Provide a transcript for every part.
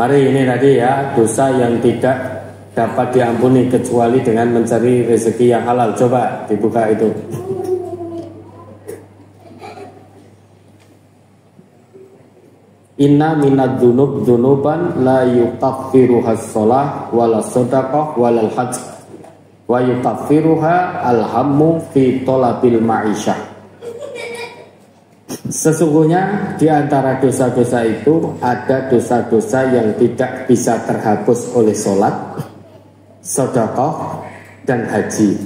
Mari ini tadi ya, dosa yang tidak dapat diampuni kecuali dengan mencari rezeki yang halal. Coba dibuka itu. Inna minad dzunub dzunuban la yukaffiruha shalah wala shadaqah wala hajj wa yukaffiruha alhammu fi talabil ma'isyah. Sesungguhnya di antara dosa-dosa itu ada dosa-dosa yang tidak bisa terhapus oleh sholat, sedekah, dan haji.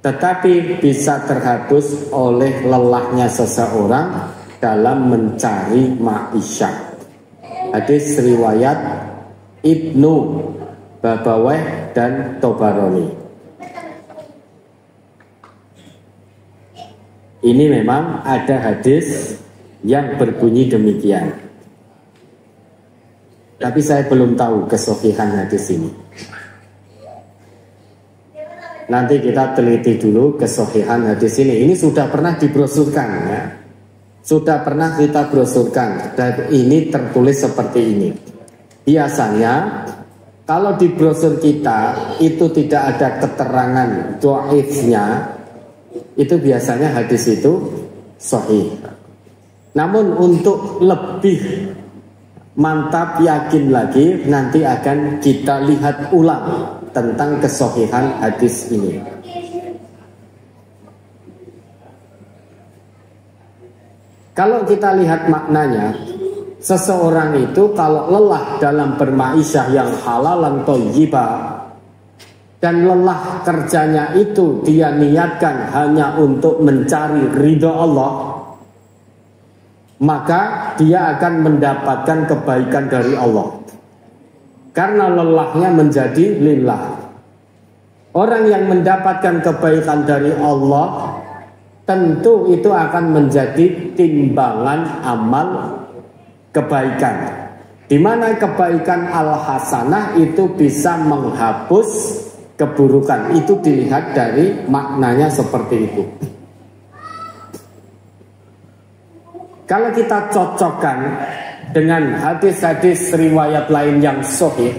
Tetapi bisa terhapus oleh lelahnya seseorang dalam mencari ma'isyah. Hadis riwayat Ibnu Babaweh dan Tobaroni. Ini memang ada hadis yang berbunyi demikian. Tapi saya belum tahu kesohihan hadis ini. Nanti kita teliti dulu kesohihan hadis ini. Ini sudah pernah dibrosurkan ya. Sudah pernah kita brosurkan. Dan ini tertulis seperti ini. Biasanya kalau di brosur kita itu tidak ada keterangan dhaifnya, itu biasanya hadis itu sahih. Namun untuk lebih mantap yakin lagi, nanti akan kita lihat ulang tentang kesahihan hadis ini. Kalau kita lihat maknanya, seseorang itu kalau lelah dalam berma'isyah yang halalan thayyibah, dan lelah kerjanya itu dia niatkan hanya untuk mencari ridho Allah, maka dia akan mendapatkan kebaikan dari Allah. Karena lelahnya menjadi lillah. Orang yang mendapatkan kebaikan dari Allah, tentu itu akan menjadi timbangan amal kebaikan. Di mana kebaikan al-hasanah itu bisa menghapus keburukan. Itu dilihat dari maknanya seperti itu. Kalau kita cocokkan dengan hadis-hadis riwayat lain yang sahih,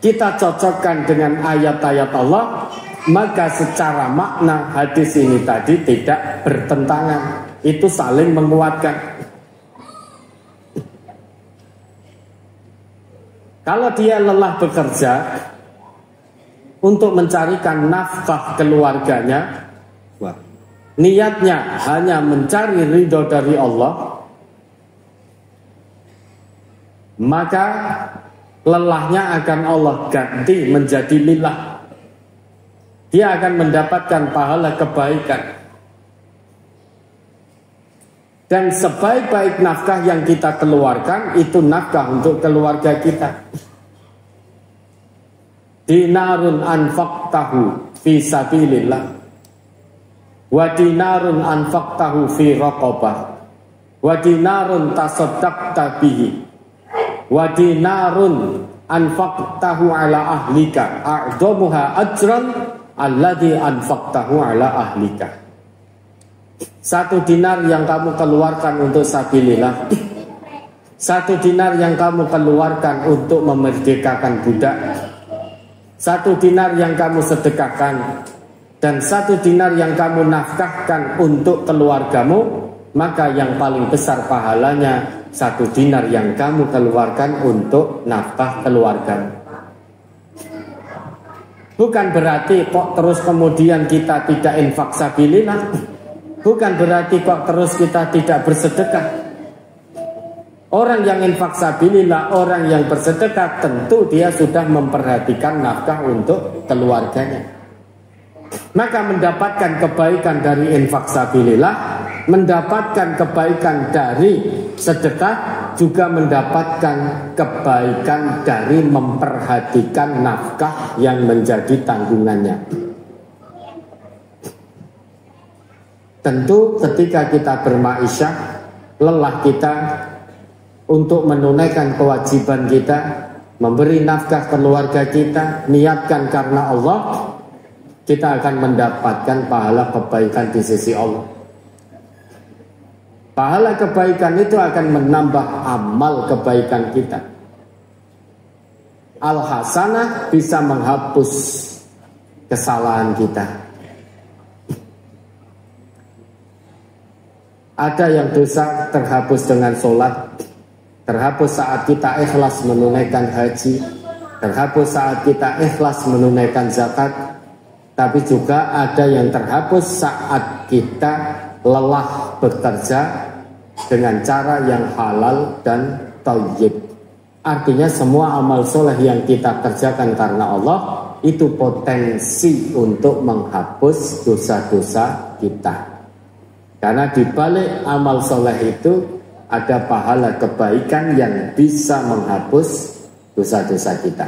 kita cocokkan dengan ayat-ayat Allah, maka secara makna hadis ini tadi tidak bertentangan. Itu saling menguatkan. Kalau dia lelah bekerja untuk mencarikan nafkah keluarganya, niatnya hanya mencari ridho dari Allah, maka lelahnya akan Allah ganti menjadi lillah. Dia akan mendapatkan pahala kebaikan. Dan sebaik-baik nafkah yang kita keluarkan, itu nafkah untuk keluarga kita. Dinarun anfaqtahu fi sabilillah, wa dinarun anfaqtahu fi raqabah, wa dinarun tasaddaqta bihi, wa dinarun anfaqtahu ala ahlika a'dhamuha ajran alladhi anfaqtahu ala ahlika. Satu dinar yang kamu keluarkan untuk sabilillah, satu dinar yang kamu keluarkan untuk memerdekakan budak, satu dinar yang kamu sedekahkan, dan satu dinar yang kamu nafkahkan untuk keluargamu, maka yang paling besar pahalanya satu dinar yang kamu keluarkan untuk nafkah keluargamu. Bukan berarti kok terus kemudian kita tidak infak sabilillah. Bukan berarti kok terus kita tidak bersedekah. Orang yang infak sabilillah, orang yang bersedekah, tentu dia sudah memperhatikan nafkah untuk keluarganya. Maka mendapatkan kebaikan dari infak sabilillah, mendapatkan kebaikan dari sedekah, juga mendapatkan kebaikan dari memperhatikan nafkah yang menjadi tanggungannya. Tentu ketika kita berma'isyah, lelah kita untuk menunaikan kewajiban kita, memberi nafkah keluarga kita, niatkan karena Allah, kita akan mendapatkan pahala kebaikan di sisi Allah. Pahala kebaikan itu akan menambah amal kebaikan kita. Al-hasanah bisa menghapus kesalahan kita. Ada yang dosa terhapus dengan sholat, terhapus saat kita ikhlas menunaikan haji, terhapus saat kita ikhlas menunaikan zakat. Tapi juga ada yang terhapus saat kita lelah bekerja dengan cara yang halal dan thayyib. Artinya semua amal soleh yang kita kerjakan karena Allah itu potensi untuk menghapus dosa-dosa kita. Karena di balik amal soleh itu ada pahala kebaikan yang bisa menghapus dosa-dosa kita.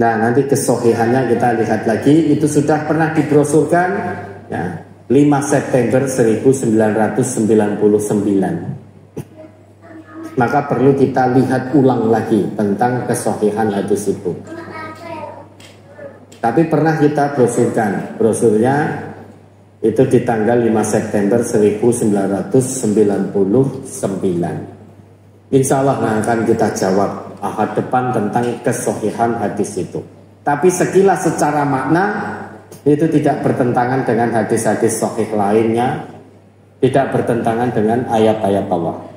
Nah, nanti kesohihannya kita lihat lagi. Itu sudah pernah dibrosurkan ya, 5 September 1999. Maka perlu kita lihat ulang lagi tentang kesohihan hadis itu. Tapi pernah kita brosurkan. Brosurnya itu di tanggal 5 September 1999. Insya Allah akan kita jawab ahad depan tentang kesohihan hadis itu. Tapi sekilas secara makna itu tidak bertentangan dengan hadis-hadis sahih lainnya, tidak bertentangan dengan ayat-ayat Allah.